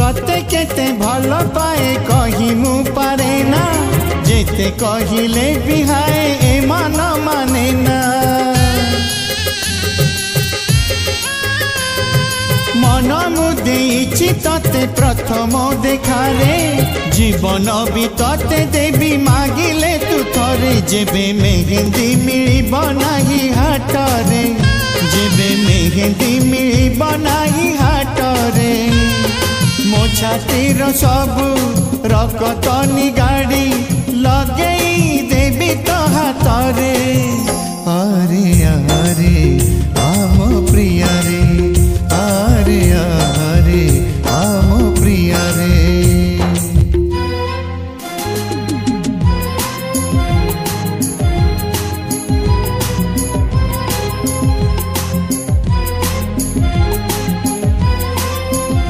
तते केते भल पाए कही मु पारे ना जेते कहिले भी हाय ए मन माने ना मन मुदेइछि तते प्रथम देखारे जीवन भी तते देवी मागिले तू थरे जेबे मेहंदी मिलिब नाही हाटरे जेबे मेहंदी मिलिब नाही हाटरे मो छातीर सबु रकत निगाड़ी लगेई देवी तो हाथरे।